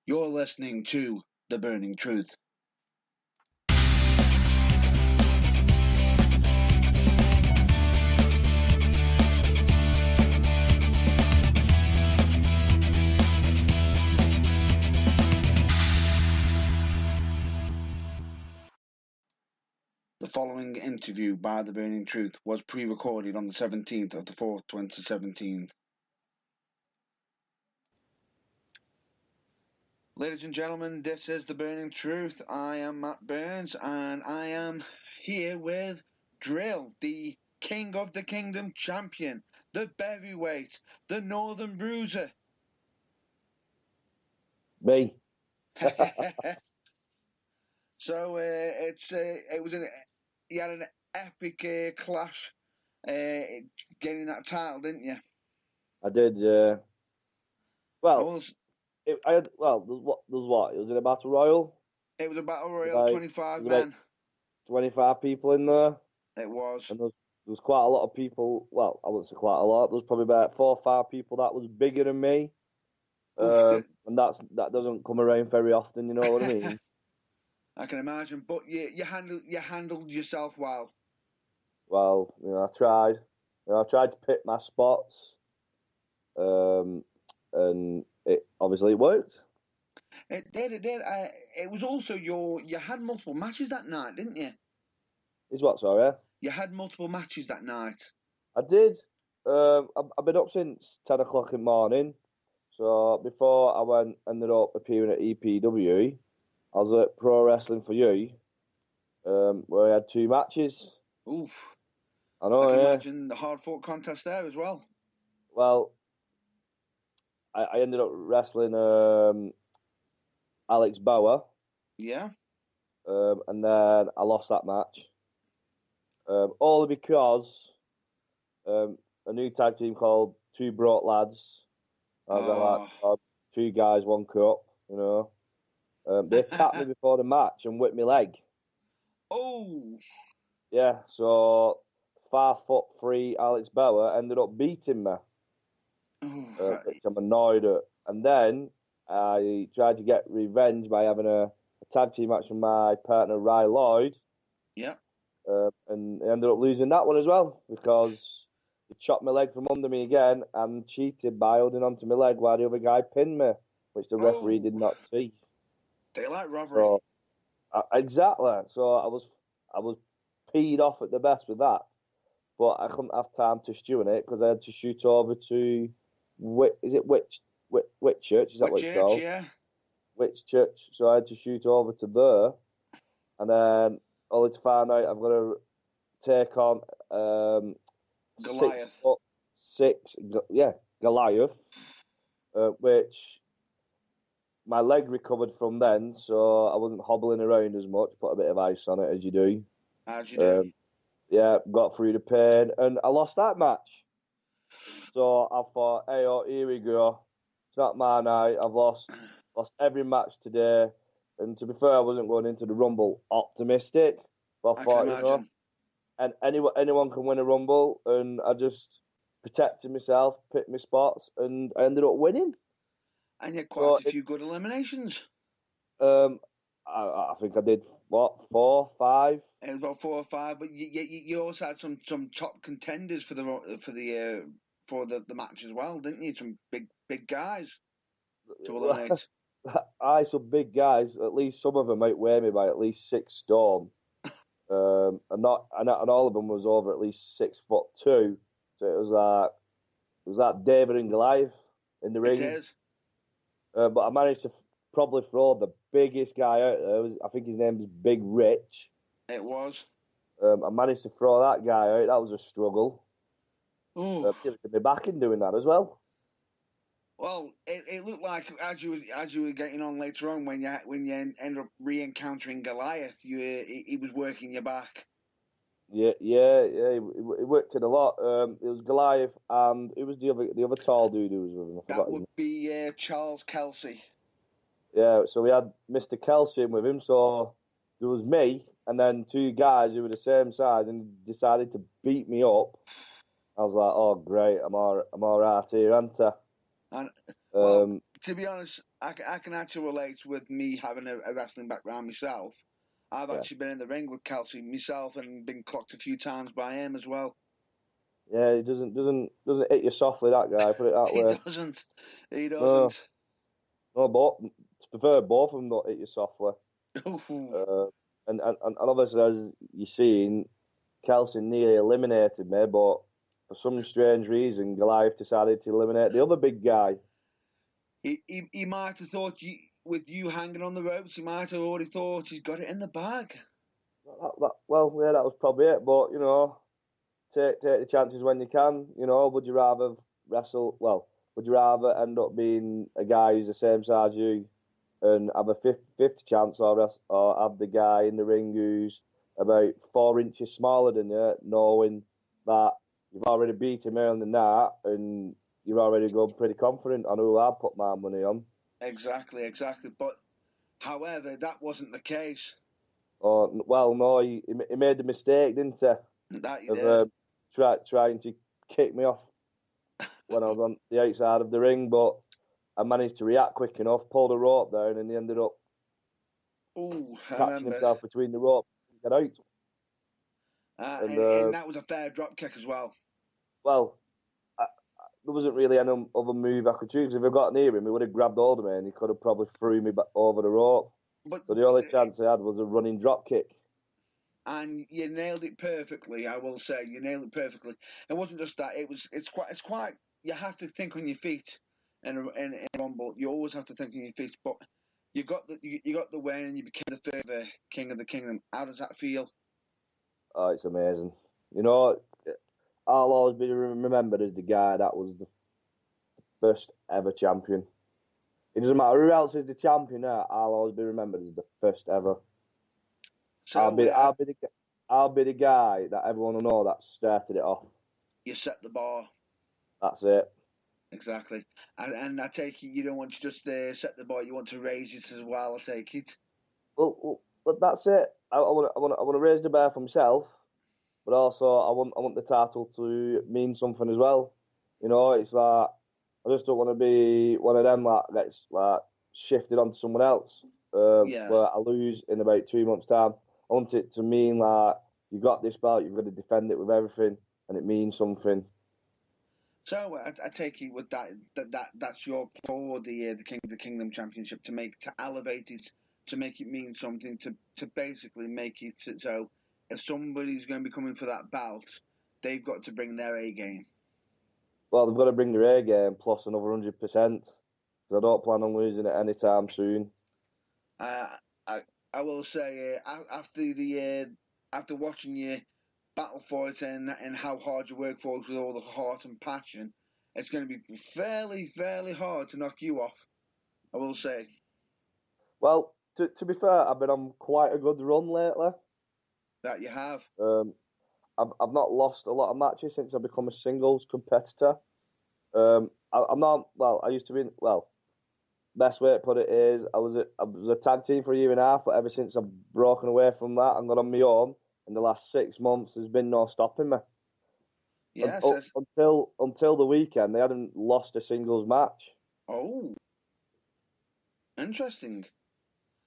You're listening to The Burning Truth. The following interview by The Burning Truth was pre-recorded on the 17th of the 4th, 2017. Ladies and gentlemen, this is The Burning Truth. I am Matt Burns, and I am here with Drill, the King of the Kingdom champion, the Heavyweight, the Northern Bruiser. Me. So you had an epic clash getting that title, didn't you? I did. Well, There's what? It was in a battle royal. it was a battle royal, About 25 about men. 25 people in there, It was. and there was quite a lot of people. Well, I wouldn't say quite a lot. There was probably about 4 or 5 people that was bigger than me, and that doesn't come around very often. You know what I mean? I can imagine, but you handled yourself well. Well, I tried. I tried to pick my spots, and it obviously worked. It did. It was also you had multiple matches that night, didn't you? Is what, sorry? You had multiple matches that night. I did. I've been up since 10 o'clock in the morning. So before I ended up appearing at EPW, I was at Pro Wrestling for You, where I had 2 matches. Oof. I know, I can imagine the hard-fought contest there as well. Well, I ended up wrestling Alex Bauer. Yeah. And then I lost that match. Only because a new tag team called Two Broke Lads. Like 2 guys, 1 cup, They attacked me before the match and whipped my leg. Oh. Yeah, so 5'3" Alex Bauer ended up beating me, which I'm annoyed at. And then I tried to get revenge by having a tag team match with my partner, Ry Lloyd. Yeah. And I ended up losing that one as well because he chopped my leg from under me again and cheated by holding onto my leg while the other guy pinned me, which the referee did not see. Daylight robbery. So, exactly. So I was peed off at the best with that, but I couldn't have time to stew in it because I had to shoot over to Whitchurch? Is that what it's called? Yeah. Whitchurch. So I had to shoot over to there, and then only to find out I've got to take on Goliath. 6'6", Goliath, which my leg recovered from then, so I wasn't hobbling around as much. Put a bit of ice on it, as you do. As you do. Yeah, got through the pain, and I lost that match. So I thought, hey, here we go. It's not my night. I've lost every match today. And to be fair, I wasn't going into the Rumble optimistic. But I thought, and anyone can win a Rumble, and I just protected myself, picked my spots, and I ended up winning. And you had quite a few good eliminations. I think I did 4, 5. It was about 4 or 5, but you also had some top contenders for the match as well, didn't you? Some big guys to eliminate. Some big guys. At least some of them outweigh me by at least 6 stone. And all of them was over at least 6'2". So it was like David and Goliath in the ring. It is. But I managed to probably throw the biggest guy out there. I think his name was Big Rich. It was. I managed to throw that guy out. That was a struggle. Oh. Give it to me back in doing that as well. Well, it looked like as you were getting on later on when you ended up re-encountering Goliath, he was working your back. Yeah. He worked it a lot. It was Goliath, and it was the other tall dude who was with him. That would be Charles Kelsey. Yeah, so we had Mr. Kelsey with him. So there was me, and then 2 guys who were the same size, and decided to beat me up. I was like, oh great, I'm all right here, aren't I? And to be honest, I can actually relate with me having a wrestling background myself. I've Yeah. actually been in the ring with Kelsey myself and been clocked a few times by him as well. Yeah, he doesn't hit you softly, that guy. Put it that He way. doesn't. He No, doesn't. no, but to be fair, both of them don't hit you softly. Ooh. And obviously, as you've seen, Kelsey nearly eliminated me, but for some strange reason, Goliath decided to eliminate the other big guy. He might have thought with you hanging on the ropes, he might have already thought he's got it in the bag. Well, yeah, that was probably it. But take the chances when you can. Would you rather wrestle? Well, would you rather end up being a guy who's the same size as you and have a 50 chance, or have the guy in the ring who's about 4 inches smaller than you, knowing that you've already beat him earlier than that, and you're already going pretty confident on who I'd put my money on. Exactly. But however, that wasn't the case. Well, no, he made the mistake, didn't he? That he Of did. trying to kick me off when I was on the outside of the ring, but I managed to react quick enough, pull the rope down, and he ended up Ooh, I catching remember. himself between the rope and get out. And And that was a fair drop kick as well. well, there wasn't really any other move I could choose. If I got near him, he would have grabbed hold of me and he could have probably threw me back over the rope. But So the only chance I had was a running drop kick. And you nailed it perfectly. I will say you nailed it perfectly. It wasn't just that. It's quite. You have to think on your feet in a rumble. You always have to think on your feet. But you got the win and you became the further king of the kingdom. How does that feel? Oh, it's amazing. I'll always be remembered as the guy that was the first ever champion. It doesn't matter who else is the champion now. I'll always be remembered as the first ever. So I'll be the guy that everyone will know that started it off. you set the bar. That's it. Exactly. And I take it you don't want to just set the bar. You want to raise it as well. I take it. But that's it. I want to raise the bar for myself, but also I want the title to mean something as well. It's like I just don't want to be one of them that gets like shifted onto someone else. Yeah. Where I lose in about 2 months' time. I want it to mean like you got this belt, you've got to defend it with everything, and it means something. So I take it with that's your for the Kingdom Championship to elevate it, to make it mean something, to basically make it so if somebody's going to be coming for that belt, they've got to bring their A game. Well, they've got to bring their A game plus another 100%. I don't plan on losing it anytime soon. I will say after watching you battle for it and how hard you work for it with all the heart and passion, it's going to be fairly hard to knock you off. I will say. Well, to be fair, I've been on quite a good run lately. That you have. I've not lost a lot of matches since I've become a singles competitor. I'm not. Well, I used to be. Well, best way to put it is I was a tag team for a year and a half, but ever since I've broken away from that and got on my own in the last 6 months, there's been no stopping me. Yes. Until the weekend, they hadn't lost a singles match. Oh, interesting.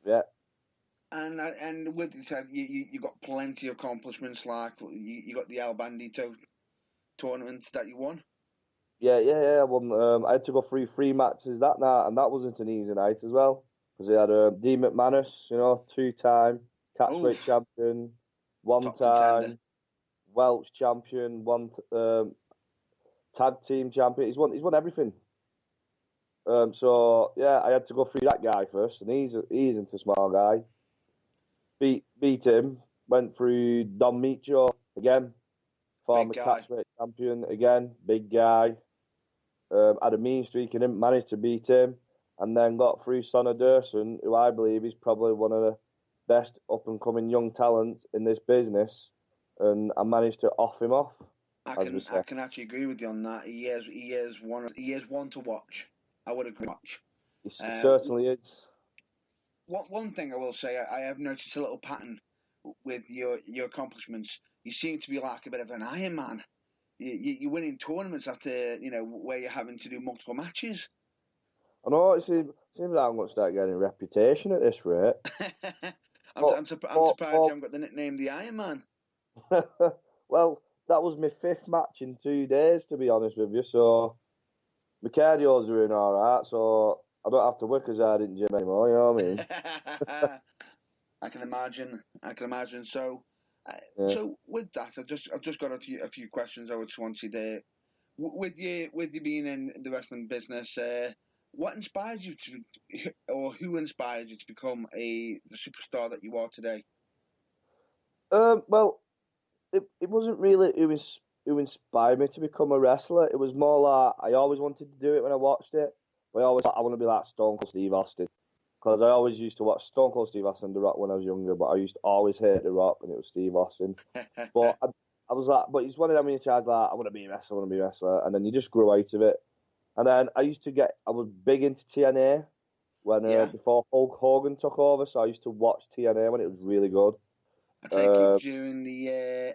Yeah. And with you said you got plenty of accomplishments like you got the El Bandito tournament that you won. Yeah. I had to go through 3 matches that night, and that wasn't an easy night as well because they had Dean McManus, 2-time catchweight champion, one Top time contender. Welsh champion, one tag team champion. He's won everything. So yeah, I had to go through that guy first, and he's isn't a small guy. Beat him. Went through Don Micho again, former catchweight champion again, big guy. Had a mean streak and didn't manage to beat him, and then got through Sonny Durson, who I believe is probably one of the best up and coming young talents in this business, and I managed to off him off. I can actually agree with you on that. He is one to watch. I would agree. Watch. He certainly is. One thing I will say, I have noticed a little pattern with your accomplishments. You seem to be like a bit of an Iron Man. You're winning tournaments after where you're having to do multiple matches. I know seems like I'm going to start getting a reputation at this rate. I'm surprised you but haven't got the nickname the Iron Man. well, that was my 5th match in 2 days, to be honest with you. So my cardio's doing all right. So I don't have to work as hard in the gym anymore. You know what I mean? I can imagine. So, Yeah. so with that, I've just got a few questions I just wanted to with you being in the wrestling business. What inspired you to, or who inspired you to become the superstar that you are today? Well, it wasn't really who inspired me to become a wrestler. It was more like I always wanted to do it when I watched it. But I always thought I want to be like Stone Cold Steve Austin. Because I always used to watch Stone Cold Steve Austin and The Rock when I was younger, but I used to always hate The Rock when it was Steve Austin. But I was like, but it's one of them when you charge like, I want to be a wrestler, I want to be a wrestler, and then you just grew out of it. And then I was big into TNA when Yeah. before Hulk Hogan took over, so I used to watch TNA when it was really good. I take it during the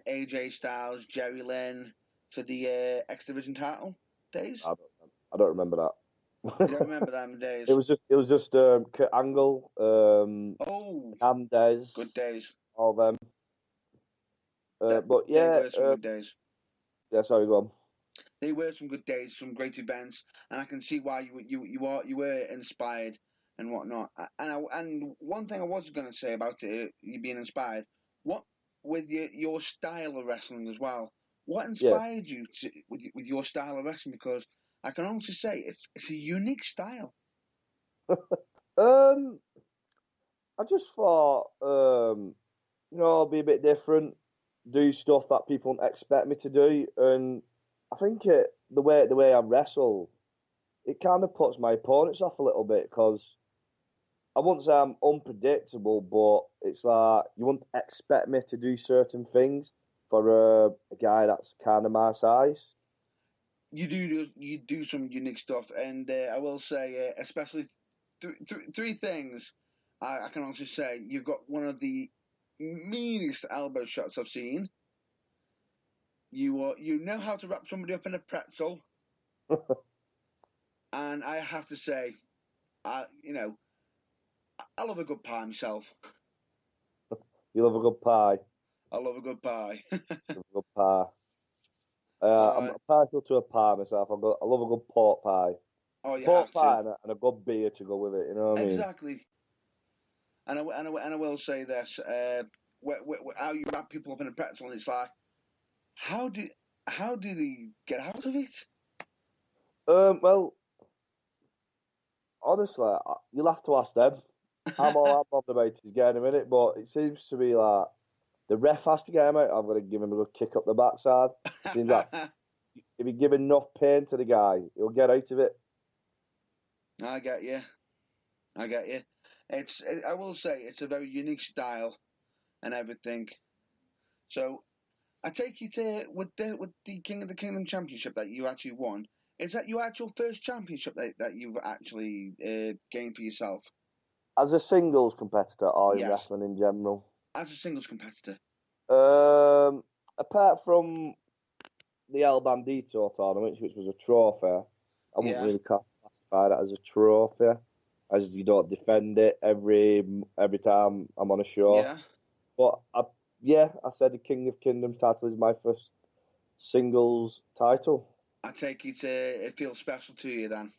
AJ Styles, Jerry Lynn for the X Division title days. I don't remember that. You don't remember them days? It was just Kurt Angle, Andes, good days. all them. But they yeah, were some good days. Yeah, sorry, go on. They were some good days, some great events, and I can see why you were inspired and whatnot. And one thing I was going to say about you being inspired, what with your style of wrestling as well. What inspired you with your style of wrestling? Because I can honestly say it's a unique style. I just thought, be a bit different, do stuff that people don't expect me to do, and I think the way I wrestle, it kind of puts my opponents off a little bit because I wouldn't say I'm unpredictable, but it's like you wouldn't expect me to do certain things for a guy that's kind of my size. You do some unique stuff, and I will say, especially three things. I can also say you've got one of the meanest elbow shots I've seen. You know how to wrap somebody up in a pretzel, and I have to say, I love a good pie myself. You love a good pie. I love a good pie. Love a good pie. I'm partial to a pie myself. I love a good pork pie. Oh, you Pork have pie to. and a good beer to go with it. You know what I mean? Exactly. And I will say this: how you wrap people up in a pretzel, and it's like, how do they get out of it? Well, honestly, you'll have to ask them. I'm bothered about his game in a minute, but it seems to be like the ref has to get him out. I'm going to give him a good kick up the backside. Seems like if you give enough pain to the guy, he'll get out of it. I get you. I will say it's a very unique style and everything. So I take it with the King of the Kingdom Championship that you actually won. Is that your actual first championship that you've actually gained for yourself? As a singles competitor or in Yes. wrestling in general? As a singles competitor. Apart from the El Bandito tournament, which was a trophy, I wouldn't really classify that as a trophy, as you don't defend it every time I'm on a show. Yeah. But I said the King of Kingdoms title is my first singles title. I take it feels special to you then.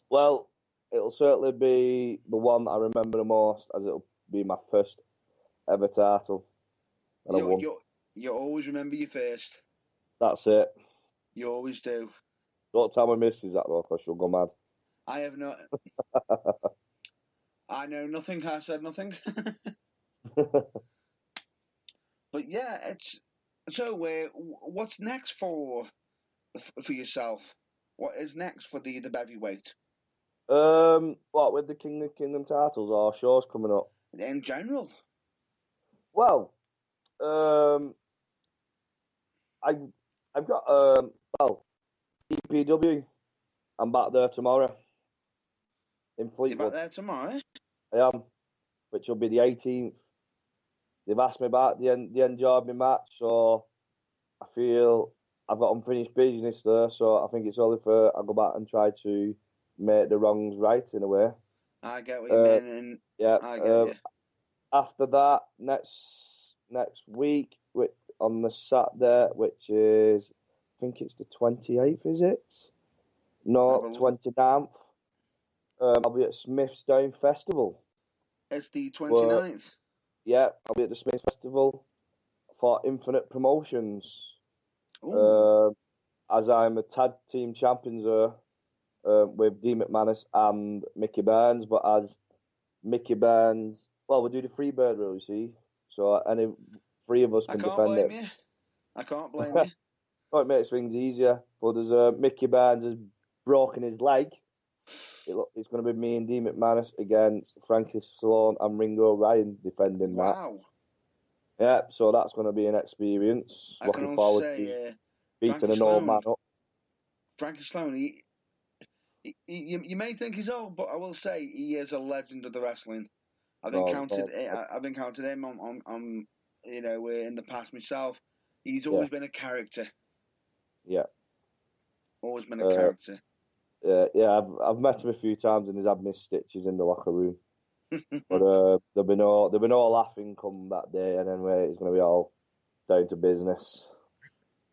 Well, it'll certainly be the one that I remember the most, as it'll be my first ever title. You always remember your first. That's it. You always do. Don't tell my missus that though, because she'll go mad. I have no. I know nothing. I said nothing. But yeah, it's so. What's next for yourself? What is next for the heavyweight? What with the King of Kingdom titles or shows coming up? In general. Well, I've got EPW. I'm back there tomorrow in Fleetwood. You're back there tomorrow? I am, which will be the 18th. They've asked me about the end job in my match, so I feel I've got unfinished business there. So I think it's only fair I go back and try to make the wrongs right in a way. I get what you mean, and Yeah. I get you. After that, next week, on the Saturday, which is, I think it's the 28th, is it? No, 29th. I'll be at Smithstone Festival. It's the 29th. Yeah, I'll be at the Smith Festival for Infinite Promotions. As I'm a tag team champions with Dean McManus and Mickey Burns, but as Mickey Burns, well, we do the free bird rule, you see, so any three of us can defend it. I can't blame you. Oh, it makes things easier, but as Mickey Burns has broken his leg, it's going to be me and Dean McManus against Frankie Stallone and Ringo Ryan defending that. Wow. Yeah, so that's going to be an experience. I Looking can forward also say, to beating an old man up. Frankie Stallone, you may think he's old, but I will say he is a legend of the wrestling. I've encountered him on in the past myself. He's always been a character. Yeah. Always been a character. Yeah, I've met him a few times and he's had missed stitches in the locker room. But there'll be no laughing come that day, and anyway, it's going to be all down to business.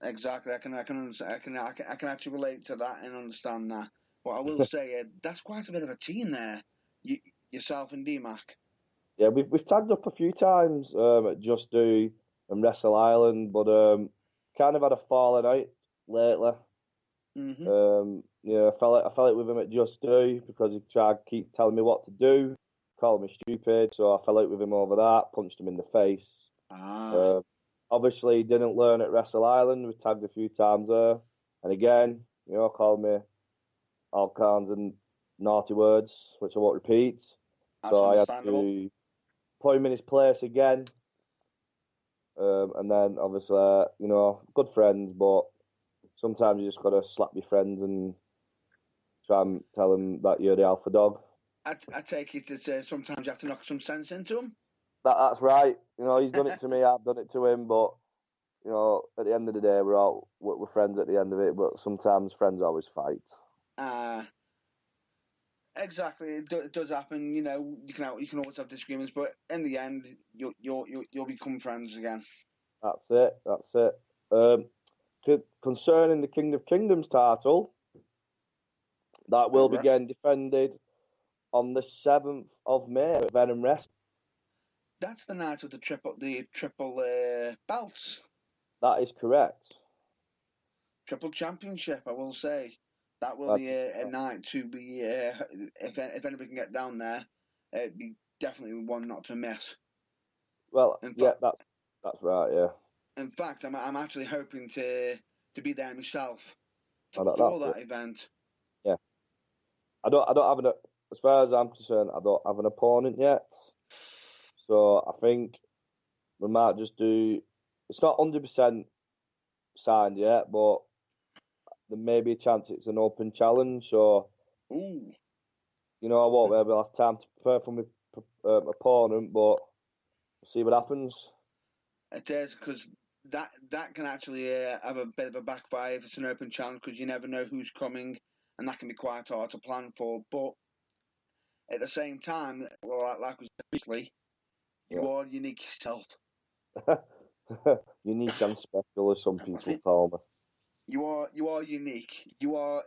Exactly, I can actually relate to that and understand that. But I will say, that's quite a bit of a team there. Yourself and D-Mac. Yeah, we've tagged up a few times at Just Do and Wrestle Island, but kind of had a falling out lately. Mm-hmm. Yeah, I fell out with him at Just Do because he tried to keep telling me what to do, calling me stupid, so I fell out with him over that, punched him in the face. Obviously, didn't learn at Wrestle Island. We tagged a few times there, and again, called me all kinds of naughty words, which I won't repeat. So I had to put him in his place again. And then, obviously, good friends, but sometimes you just got to slap your friends and try and tell them that you're the alpha dog. I take it as sometimes you have to knock some sense into him. That's right. He's done it to me, I've done it to him, but, at the end of the day, we're friends at the end of it, but sometimes friends always fight. Exactly, it does happen. You can always have disagreements, but in the end, you'll become friends again. That's it. Concerning the King of Kingdoms title, that will be getting defended on the 7th of May at Venom Wrestling. That's the night of the triple belts. That is correct. Triple championship, I will say. That will be a night to be, if anybody can get down there, it'd be definitely one not to miss. Well, that's right, yeah. In fact, I'm actually hoping to be there myself for that event. Yeah. I don't have as far as I'm concerned, I don't have an opponent yet. So I think we might just do, it's not 100% signed yet, but there may be a chance it's an open challenge. So, ooh. I won't be able to have time to prepare for my opponent, but we'll see what happens. It is, because that can actually have a bit of a backfire if it's an open challenge, because you never know who's coming, and that can be quite hard to plan for. But at the same time, well, like we said previously, you are unique yourself. Unique and special, as some people call me. You are unique. You are,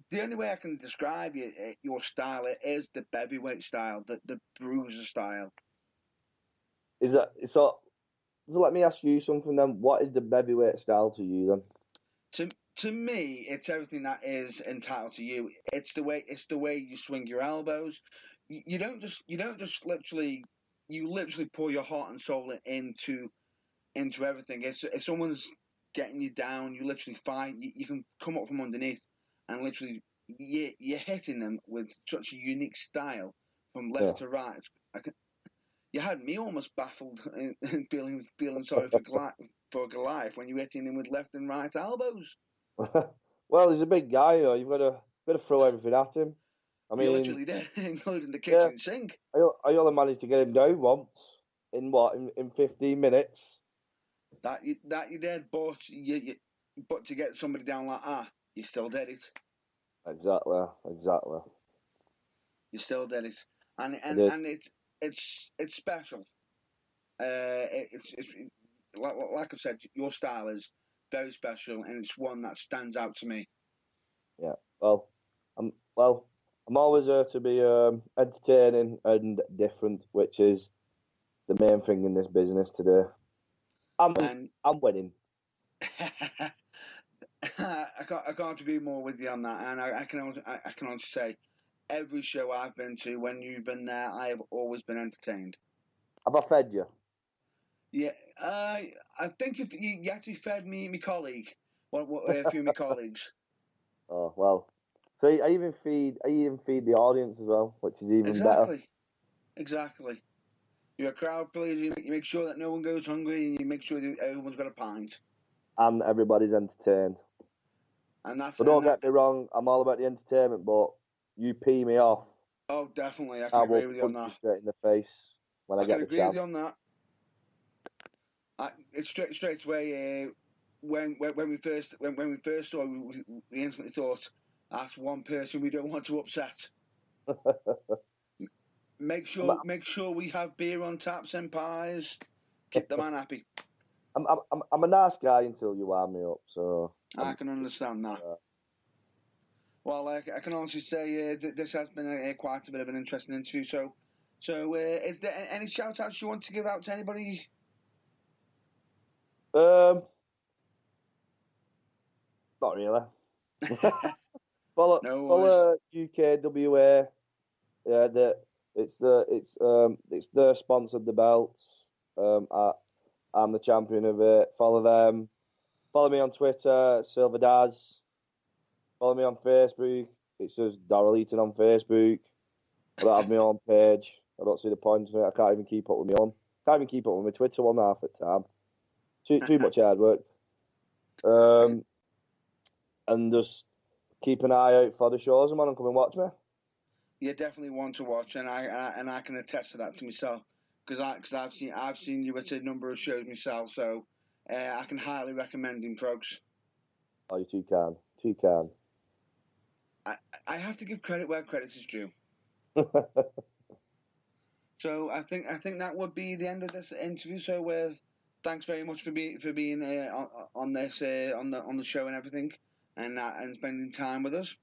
the only way I can describe your style is the heavyweight style, the bruiser style. Is that so? Let me ask you something then. What is the heavyweight style to you then? To me, it's everything that is entitled to you. It's the way you swing your elbows. You don't just literally, you literally pour your heart and soul into everything. If someone's getting you down, you literally fight. You can come up from underneath and literally you're hitting them with such a unique style from left to right. You had me almost baffled and feeling sorry for Goliath when you're hitting him with left and right elbows. Well, he's a big guy, you've got to throw everything at him. I mean, you literally did, including the kitchen sink. I only managed to get him down once in 15 minutes. That you did, but to get somebody down like you still did it. Exactly. You still did it, and I did. it's special. It's like I've said, your style is very special, and it's one that stands out to me. Yeah. I'm always there to be entertaining and different, which is the main thing in this business today. And I'm winning. I can't agree more with you on that. And I can also say, every show I've been to, when you've been there, I have always been entertained. Have I fed you? Yeah, I think you actually fed me, my colleague, a few of my colleagues. Oh well. So I even feed the audience as well, which is even better. Exactly. You're a crowd pleaser. You make sure that no one goes hungry, and you make sure that everyone's got a pint. And everybody's entertained. And that's But don't get me wrong, I'm all about the entertainment. But you pee me off, Oh, definitely, I can I agree will with you on punch you that. straight in the face when I I can get the agree with chance. you on that. It's straight away. When we first saw, we instantly thought that's one person we don't want to upset. Make sure we have beer on taps and pies. Keep the man happy. I'm a nice guy until you wind me up. So I can understand that. Well, I can honestly say this has been quite a bit of an interesting interview. So is there any shout outs you want to give out to anybody? Not really. No worries. Follow UKWA. Yeah, it's their sponsored the belts. I'm the champion of it. Follow them. Follow me on Twitter, Silver Daz. Follow me on Facebook. It says Daryl Eaton on Facebook. I don't have my own page. I don't see the point in it. I can't even keep up with my own. Can't even keep up with my Twitter one half the time. Too much hard work. And just keep an eye out for the shows. I'm on and come and watch me. You're definitely one to watch, and I can attest to that to myself because I've seen you at a number of shows myself, so I can highly recommend him, folks. Oh, you too can. Too can. I have to give credit where credit is due. So I think that would be the end of this interview. So thanks very much for being on this on the show and everything, and spending time with us.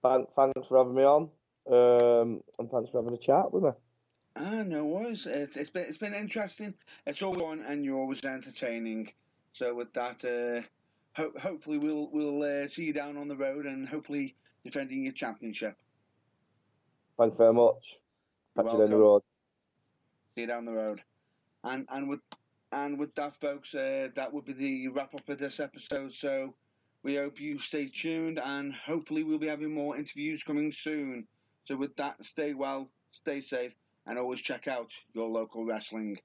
Thanks for having me on. And thanks for having a chat with me. No worries. It's been interesting. It's always fun, and you're always entertaining. So with that, hopefully we'll see you down on the road, and hopefully defending your championship. Thanks very much. You're Catch you down the welcome. road. See you down the road. And with that, folks, that would be the wrap up of this episode. So we hope you stay tuned, and hopefully we'll be having more interviews coming soon. So with that, stay well, stay safe, and always check out your local wrestling.